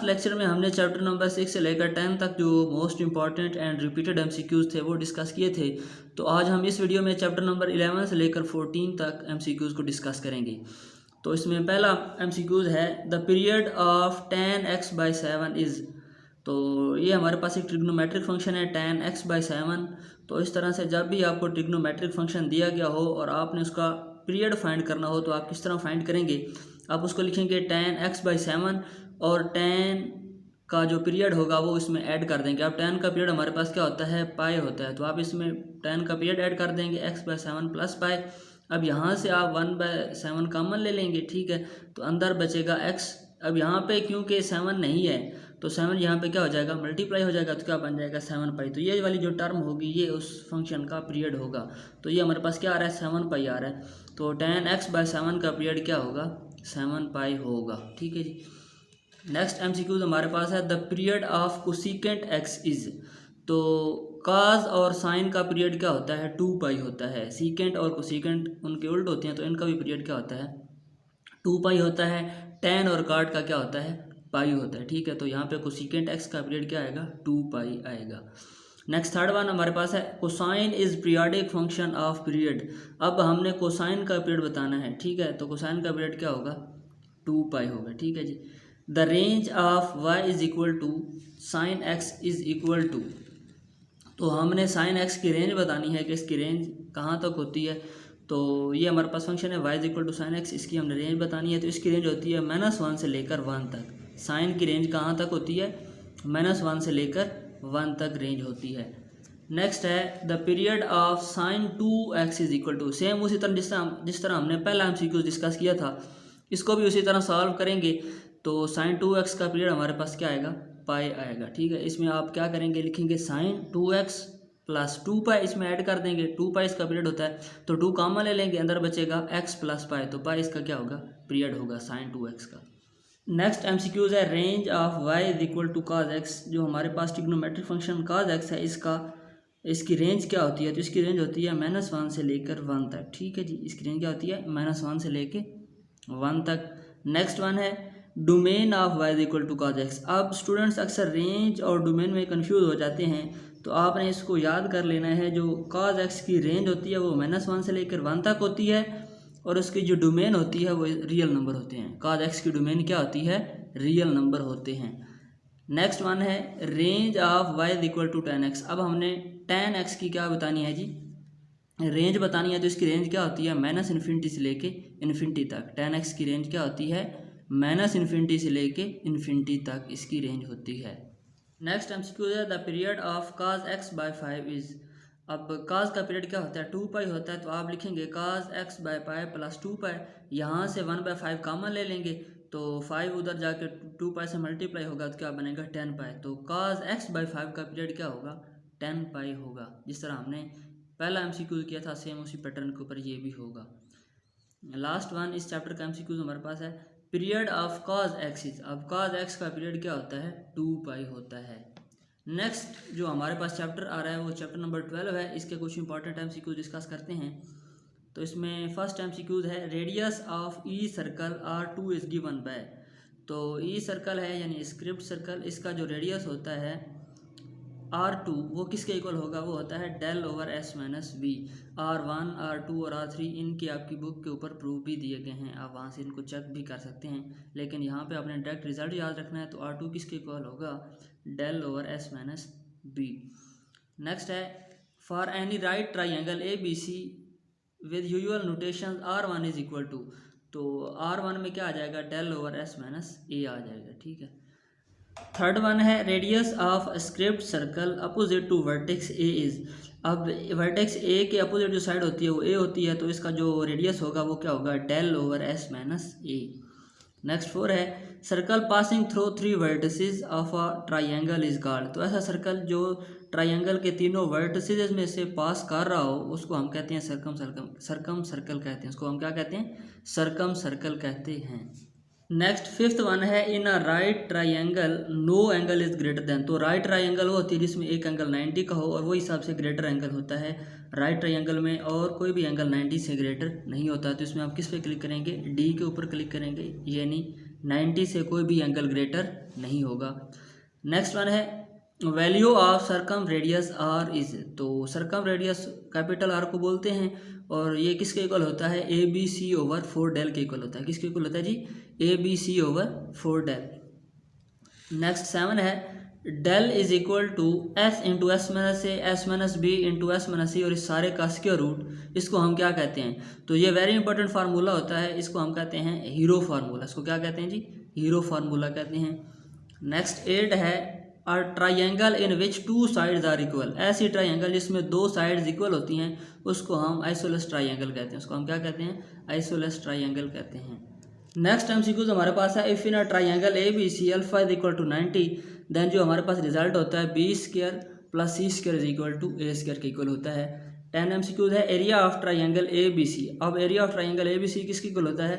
Last lecture में हमने chapter number 6 से लेकर 10 तक जो most important and repeated MCQs थे वो डिस्कस किए थे। तो आज हम इस वीडियो में चैप्टर नंबर 11 से लेकर 14 तक एमसीक्यूज़ को डिस्कस करेंगे। तो इसमें पहला एमसीक्यूज़ है the period of tan x/7 is. तो ये हमारे पास एक ट्रिग्नोमेट्रिक फंक्शन है tan x/7। तो इस तरह से जब भी आपको ट्रिग्नोमेट्रिक फंक्शन दिया गया हो और आपने उसका पीरियड फाइंड करना हो तो आप किस तरह फाइंड करेंगे, आप उसको लिखेंगे tan x/7 और tan का जो पीरियड होगा वो इसमें ऐड कर देंगे। अब tan का पीरियड हमारे पास क्या होता है, पाई होता है, तो आप इसमें tan का पीरियड ऐड कर देंगे x/7 प्लस पाई। अब यहाँ से आप 1/7 कॉमन ले लेंगे, ठीक है, तो अंदर बचेगा x। अब यहाँ पे क्योंकि 7 नहीं है तो 7 यहाँ पे क्या हो जाएगा, मल्टीप्लाई हो जाएगा, तो क्या बन जाएगा 7 पाई। तो ये वाली जो टर्म होगी ये उस फंक्शन का पीरियड होगा। तो ये हमारे पास क्या आ रहा है, 7 पाई आ रहा है। तो tan x/7 का पीरियड क्या होगा, 7 पाई होगा, ठीक है जी। नेक्स्ट एमसीक्यूज हमारे पास है the period of cosecant x is. तो काज और साइन का पीरियड क्या होता है, 2 पाई होता है। सीकेंट और कोसेकेंट उनके उल्ट होते हैं तो इनका भी पीरियड क्या होता है, 2 पाई होता है। tan और cot का क्या होता है, पाई होता है, ठीक है। तो यहाँ पे कोसेकेंट x का पीरियड क्या आएगा, 2 पाई आएगा। नेक्स्ट थर्ड वन हमारे पास है cosine is periodic function of period. अब हमने कोसाइन का पीरियड बताना है, ठीक है, तो कोसाइन का पीरियड क्या होगा, 2 पाई होगा, ठीक है जी। The range of y is equal to sine x is equal to. तो हमने साइन x की रेंज बतानी है कि इसकी रेंज कहाँ तक होती है। तो ये हमारे पास फंक्शन है y is equal to sine x, इसकी हमने रेंज बतानी है। तो इसकी रेंज होती है -1 से लेकर 1 तक। साइन की रेंज कहाँ तक होती है, -1 से लेकर 1 तक रेंज होती है। नेक्स्ट है the period of sine 2x is equal to. Same उसी तरह जिस तरह हमने पहला एमसीक्यू डिस्कस किया था, इसको भी उसी तरह सॉल्व करेंगे। तो साइन 2x का पीरियड हमारे पास क्या आएगा, पाई आएगा, ठीक है। इसमें आप क्या करेंगे, लिखेंगे साइन 2x प्लस 2 पाई, इसमें ऐड कर देंगे। 2 पाई इसका पीरियड होता है तो 2 कॉमन ले लेंगे, अंदर बचेगा x प्लस पाई, तो पाई इसका क्या होगा, पीरियड होगा साइन 2x का। नेक्स्ट एमसीक्यूज है range of y is equal to cos x। जो हमारे पास ट्रिग्नोमेट्रिक फंक्शन cos x है, इसकी रेंज क्या होती है, तो इसकी रेंज होती है -1 से लेकर 1 तक, ठीक है जी। इसकी रेंज क्या होती है, -1 से लेकर 1 तक। नेक्स्ट वन है domain of y is equal to cos x। अब स्टूडेंट्स अक्सर रेंज और डोमेन में कंफ्यूज हो जाते हैं, तो आपने इसको याद कर लेना है। जो cos x की रेंज होती है वो -1 से लेकर 1 तक होती है और उसकी जो डोमेन होती है वो रियल नंबर होते हैं। cos x की डोमेन क्या होती है, रियल नंबर होते हैं। नेक्स्ट वन है range of y is equal to tan x। अब हमने tan x की क्या बतानी है जी, रेंज बतानी है। तो इसकी रेंज क्या होती है, -∞ से लेके इन्फिनिटी तक। tan x की रेंज क्या होती है, -∞ से लेके इन्फिनिटी तक इसकी रेंज होती है। नेक्स्ट एमसीक्यू है the period of cos x/5 is. अब cos का पीरियड क्या होता है, 2 पाई होता है, तो आप लिखेंगे cos x/5 प्लस 2 पाई। यहाँ से 1/5 कॉमन ले लेंगे, तो 5 उधर जाके 2 पाई से मल्टीप्लाई होगा तो क्या बनेगा, 10 पाई। तो cos x/5 का पीरियड क्या होगा, 10 पाई होगा। जिस तरह हमने पहला एमसीक्यू किया था सेम उसी पैटर्न के ऊपर ये भी होगा। लास्ट वन इस चैप्टर का एमसीक्यू हमारे पास है period of cos x is. अब cos x का पीरियड क्या होता है, 2 पाई होता है। नेक्स्ट जो हमारे पास चैप्टर आ रहा है वो चैप्टर नंबर 12 है। इसके कुछ इंपॉर्टेंट एमसीक्यू डिस्कस करते हैं। तो इसमें फर्स्ट एमसीक्यूज है radius of E circle R2 is given by. तो ई सर्कल है यानी स्क्रिप्ट सर्कल, इसका जो रेडियस होता है R2 वो किसके इक्वल होगा, वो होता है del over s minus b. R1 R2 और R3 इनकी आपकी बुक के ऊपर प्रूफ भी दिए गए हैं, आप वहाँ से इनको चेक भी कर सकते हैं, लेकिन यहाँ पे आपने डायरेक्ट रिजल्ट याद रखना है। तो R2 किसके इक्वल होगा, del over s minus B. Next है for any right triangle ABC with usual notation R1 is equal to. तो R1 में क्या आ जाएगा, del over s minus a आ जाएगा, ठीक है। थर्ड वन है radius of script circle opposite to vertex A is. अब वर्टेक्स ए के अपोजिट जो साइड होती है वो ए होती है, तो इसका जो रेडियस होगा वो क्या होगा, del ओवर s माइनस ए। नेक्स्ट 4 है circle passing through 3 vertices of a triangle is called. तो ऐसा सर्कल जो ट्राइंगल के तीनों वर्टिसेस में से पास कर रहा हो उसको हम कहते हैं सर्कम सर्कल कहते हैं। उसको हम क्या कहते हैं, सर्कम सर्कल कहते हैं। नेक्स्ट 5th वन है in a right triangle no angle is greater than. तो राइट ट्राइंगल वो होती है जिसमें एक एंगल 90 का हो और वो हिसाब से ग्रेटर एंगल होता है राइट ट्राइंगल में, और कोई भी एंगल 90 से ग्रेटर नहीं होता। तो इसमें आप किस पे क्लिक करेंगे, डी के ऊपर क्लिक करेंगे, यानी 90 से कोई भी एंगल ग्रेटर नहीं होगा। नेक्स्ट वन है value of circumradius R is, तो सरकम रेडियस कैपिटल आर को बोलते हैं और ये किसके इक्वल होता है, A B C over 4 del के इक्वल होता है। किसके इक्वल होता है जी, A B C over 4 del. Next 7 है del is equal to s into s minus a s minus b into s minus c, और इस सारे का स्क्वायर रूट, इसको हम क्या कहते हैं, तो ये वेरी इंपॉर्टेंट फार्मूला होता है, इसको हम कहते हैं हीरो फार्मूला। इसको क्या कहते हैं जी, हीरो फार्मूला कहते हैं। नेक्स्ट 8 है a triangle in which 2 sides are equal, ऐसी ट्राइंगल जिसमें 2 साइड्स इक्वल होती हैं उसको हम आइसोलेस ट्राइंगल कहते हैं। उसको हम क्या कहते हैं, आइसोलेस ट्राइंगल कहते हैं। नेक्स्ट एमसीक्यूज हमारे पास है if in a triangle A B C alpha is equal to 90, then जो हमारे पास रिजल्ट होता है B square plus C square is equal to A square के इक्वल होता है। 10 एमसीक्यूज है area of triangle A B C. अब area of triangle A B C किसके इक्वल होता है,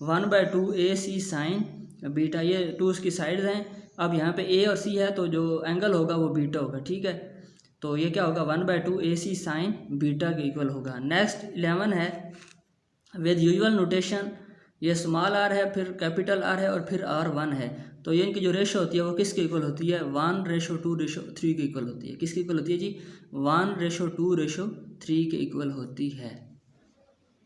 1/2 ए सी साइन बीटा, ये 2 उसकी साइड्स हैं। अब यहाँ पे ए और सी है तो जो एंगल होगा वो बीटा होगा, ठीक है, तो ये क्या होगा 1/2 ए सी साइन बीटा के इक्वल होगा। नेक्स्ट 11 है विद यूजुअल नोटेशन, ये स्मॉल आर है फिर कैपिटल आर है और फिर R1 है, तो ये इनकी जो रेशो होती है वो किसके इक्वल होती है, 1:2:3 के इक्वल होती है। किसके इक्वल होती है जी, 1:2:3 के इक्वल होती है।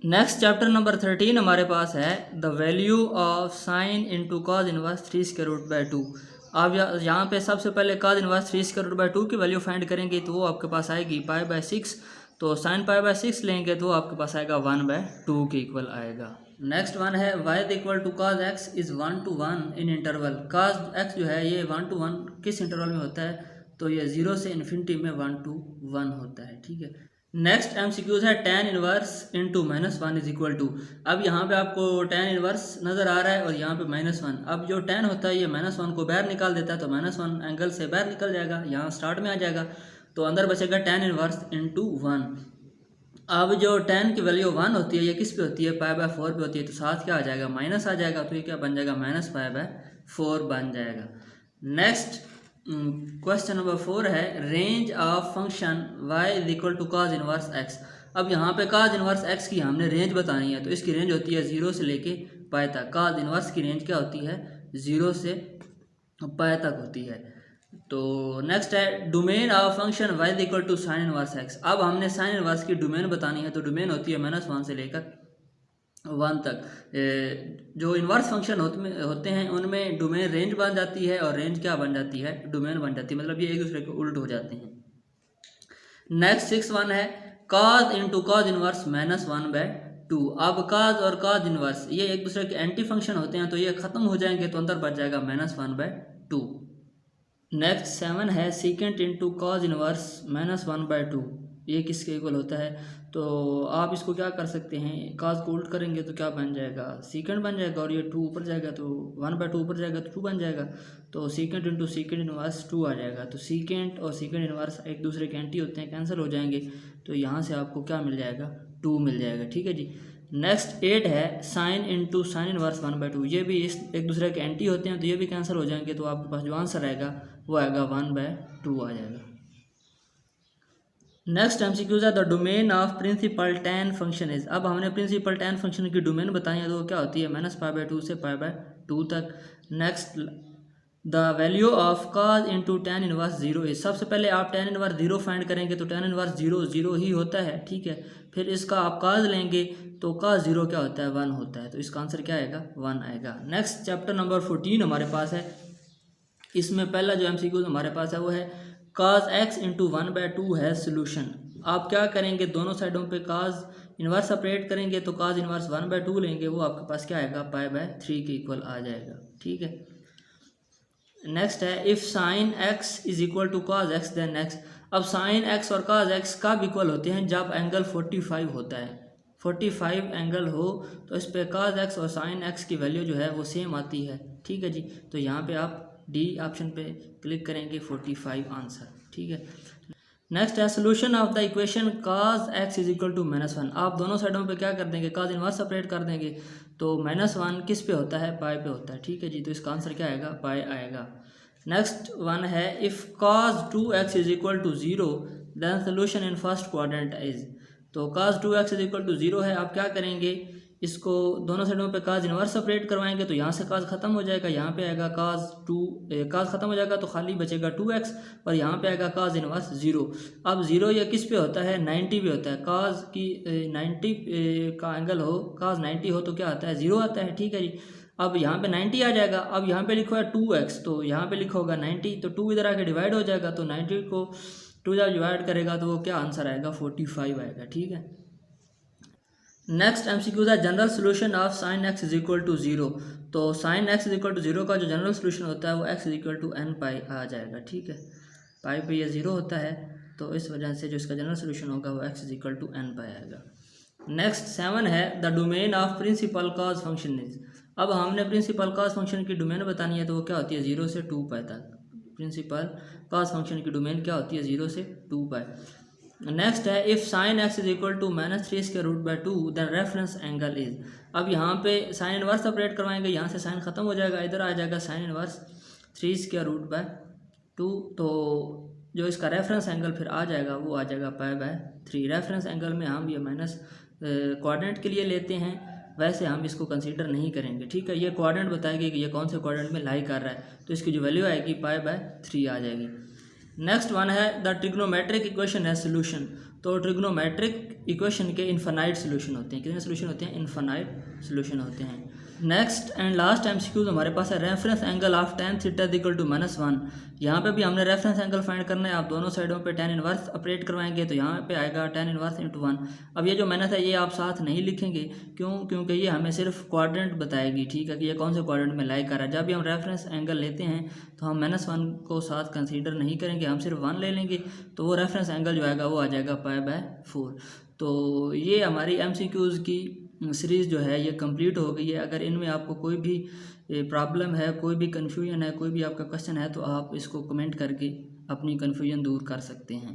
नेक्स्ट चैप्टर नंबर 13 हमारे पास है the value of sine into cos inverse 3√/2। आप यहाँ पे सबसे पहले कॉज इनवर्स 3√/2 की वैल्यू फाइंड करेंगे तो वो आपके पास आएगी π/6, तो साइन π/6 लेंगे तो आपके पास आएगा 1/2 के इक्वल आएगा। नेक्स्ट वन है y equal to cos x is 1 to 1 in interval. cos x जो है ये 1 to 1 किस इंटरवल में होता है, तो ये 0 से इन्फिनिटी में 1 to 1 होता है, ठीक है। नेक्स्ट एमसीक्यूज है tan inverse into -1 is equal to, अब यहाँ पे आपको tan इनवर्स नज़र आ रहा है और यहाँ पे -1, अब जो tan होता है ये -1 को बाहर निकाल देता है, तो -1 एंगल से बाहर निकल जाएगा, यहाँ स्टार्ट में आ जाएगा, तो अंदर बचेगा tan इनवर्स इंटू 1। अब जो tan की वैल्यू 1 होती है ये किस पे होती है, π/4 पे होती है, तो साथ क्या आ जाएगा, माइनस आ जाएगा, तो ये क्या बन जाएगा -π/4 बन जाएगा। नेक्स्ट क्वेश्चन नंबर 4 है range of function y is equal to cos inverse x। अब यहाँ पे cos इनवर्स x की हमने रेंज बतानी है, तो इसकी रेंज होती है 0 से लेके π तक। cos इनवर्स की रेंज क्या होती है, 0 से π तक होती है। तो नेक्स्ट है domain of function y is equal to sine inverse x। अब हमने साइन इनवर्स की डोमेन बतानी है, तो डोमेन होती है -1 से लेकर 1 तक। जो इन्वर्स फंक्शन होते हैं उनमें डोमेन रेंज बन जाती है और रेंज क्या बन जाती है, डोमेन बन जाती है, मतलब ये एक दूसरे के उल्ट हो जाते हैं। नेक्स्ट 6 वन है cos इंटू cos इनवर्स -1/2। अब cos और cos इनवर्स ये एक दूसरे के एंटी फंक्शन होते हैं, तो ये खत्म हो जाएंगे तो अंदर बच जाएगा -1/2। नेक्स्ट 7 है सीकेंट इंटू cos इनवर्स -1/2, ये किसके इक्वल होता है, तो आप इसको क्या कर सकते हैं, cos को उल्ट करेंगे तो क्या बन जाएगा, सीकेंट बन जाएगा, और ये 2 ऊपर जाएगा तो 1/2 ऊपर जाएगा तो 2 बन जाएगा, तो सीकेंट इंटू सीकेंट इनवर्स 2 आ जाएगा। तो सीकेंट और सीकेंट इनवर्स एक दूसरे के एंटी होते हैं, कैंसिल हो जाएंगे, तो यहाँ से आपको क्या मिल जाएगा, 2 मिल जाएगा, ठीक है जी। नेक्स्ट 8 है साइन इंटू साइन इनवर्स 1/2, ये भी इस एक दूसरे के एंटी होते हैं, तो ये भी कैंसिल हो जाएंगे, तो आपके पास जो आंसर आएगा वो आएगा 1/2 आ जाएगा। नेक्स्ट एमसीक्यूज है the domain of principal tan function is. अब हमने प्रिंसिपल tan फंक्शन की डोमेन बताई है, तो वो क्या होती है -π/2 से π/2 तक। Next the value of cos into tan inverse 0 is. सबसे पहले आप tan इनवर्स 0 फाइंड करेंगे, तो tan इनवर्स 0 ही होता है, ठीक है। फिर इसका आप cos लेंगे तो cos 0 क्या होता है, 1 होता है, तो इसका आंसर क्या आएगा, 1 आएगा। नेक्स्ट चैप्टर नंबर 14 हमारे पास है, इसमें पहला जो एमसीक्यूज हमारे पास है वो है cos x इंटू 1/2 है सोल्यूशन। आप क्या करेंगे, दोनों साइडों पे cos इनवर्स सेपरेट करेंगे, तो cos इनवर्स 1/2 लेंगे, वो आपके पास क्या आएगा, π/3 के इक्वल आ जाएगा, ठीक है। नेक्स्ट है if sine x is equal to cos x then x। अब साइन x और cos x कब इक्वल होते हैं, जब एंगल 45 होता है, 45 एंगल हो तो इस पे cos x और साइन x की वैल्यू जो है वो सेम आती है, ठीक है जी। तो यहाँ पे आप डी ऑप्शन पे क्लिक करेंगे, 45 आंसर, ठीक है। नेक्स्ट है solution of the equation cos x is equal to -1। आप दोनों साइडों पे क्या कर देंगे, cos इनवर्स सेपरेट कर देंगे, तो -1 किस पे होता है, पाई पे होता है, ठीक है जी। तो इसका आंसर क्या आएगा, पाई आएगा। नेक्स्ट वन है if cos 2x is equal to 0 then solution in first quadrant is. तो cos 2x is equal to 0 है, आप क्या करेंगे, इसको दोनों साइडों पे काज इनवर्स सेपरेट करवाएंगे तो यहाँ से काज ख़त्म हो जाएगा, यहाँ पे आएगा काज ख़त्म हो जाएगा तो खाली बचेगा 2x और यहाँ पे आएगा काज इनवर्स 0। अब 0 यह किस पे होता है, 90 पे होता है। काज की 90 का एंगल हो, काज 90 हो तो क्या आता है, 0 आता है। ठीक है जी। अब यहाँ पे 90 आ जाएगा। अब यहाँ पे लिखा है 2x तो यहाँ पे लिखा होगा 90, तो 2 इधर आके डिवाइड हो जाएगा तो 90 को 2 जब डिवाइड करेगा तो वो क्या आंसर आएगा, 45 आएगा। ठीक है। नेक्स्ट एमसीक्यूज है general solution of sine x is equal to 0। तो sine x is equal to 0 का जो जनरल सोल्यूशन होता है वो x is equal to n pi आ जाएगा। ठीक है। पाई पे ये 0 होता है तो इस वजह से जो इसका जनरल सोल्यूशन होगा वो x is equal to n pi आएगा। नेक्स्ट 7 है the domain of principal cos function is. अब हमने प्रिंसिपल कॉज फंक्शन की डोमेन बतानी है तो वो क्या होती है, 0 से 2 पाई तक। प्रिंसिपल कॉज फंक्शन की डोमेन क्या होती है, 0 से 2 पाई। नेक्स्ट है if sine x is equal to -3 square root by 2 then reference angle is. अब यहाँ पे साइन इनवर्स सेपरेट करवाएंगे, यहाँ से साइन खत्म हो जाएगा, इधर आ जाएगा sine inverse 3 square root by 2। तो जो इसका रेफरेंस एंगल फिर आ जाएगा वो आ जाएगा π/3। रेफरेंस एंगल में हम ये माइनस कोऑर्डिनेट के लिए लेते हैं, वैसे हम इसको कंसीडर नहीं करेंगे। ठीक है। ये कोऑर्डिनेट बताएगी कि ये कौन से कोऑर्डिनेट में लाई कर रहा है, तो इसकी जो वैल्यू आएगी π/3 आ जाएगी। नेक्स्ट वन है द ट्रिग्नोमेट्रिक इक्वेशन है सोल्यूशन। तो ट्रिग्नोमेट्रिक इक्वेशन के इन्फानाइट सोल्यूशन होते हैं। कितने सोल्यूशन होते हैं, इन्फानाइट सोल्यूशन होते हैं। नेक्स्ट एंड लास्ट एमसीक्यूज हमारे पास है reference angle of tan theta equal to -1। यहाँ पे भी हमने रेफरेंस एंगल फाइंड करना है। आप दोनों साइडों पे tan इनवर्स ऑपरेट करवाएंगे तो यहाँ पे आएगा tan इनवर्स इंटू 1। अब ये जो माइनस है ये आप साथ नहीं लिखेंगे, क्यों, क्योंकि ये हमें सिर्फ क्वाड्रेंट बताएगी। ठीक है कि ये कौन से क्वाड्रेंट में लाई कर रहा है। जब भी हम रेफरेंस एंगल लेते हैं तो हम -1 को साथ कंसीडर नहीं करेंगे, हम सिर्फ 1 ले लेंगे, तो वो रेफरेंस एंगल जो आएगा वो आ जाएगा π/4। तो ये हमारी एमसीक्यूज़ की सीरीज़ जो है ये कंप्लीट हो गई है। अगर इनमें आपको कोई भी प्रॉब्लम है, कोई भी कन्फ्यूजन है, कोई भी आपका क्वेश्चन है तो आप इसको कमेंट करके अपनी कन्फ्यूजन दूर कर सकते हैं।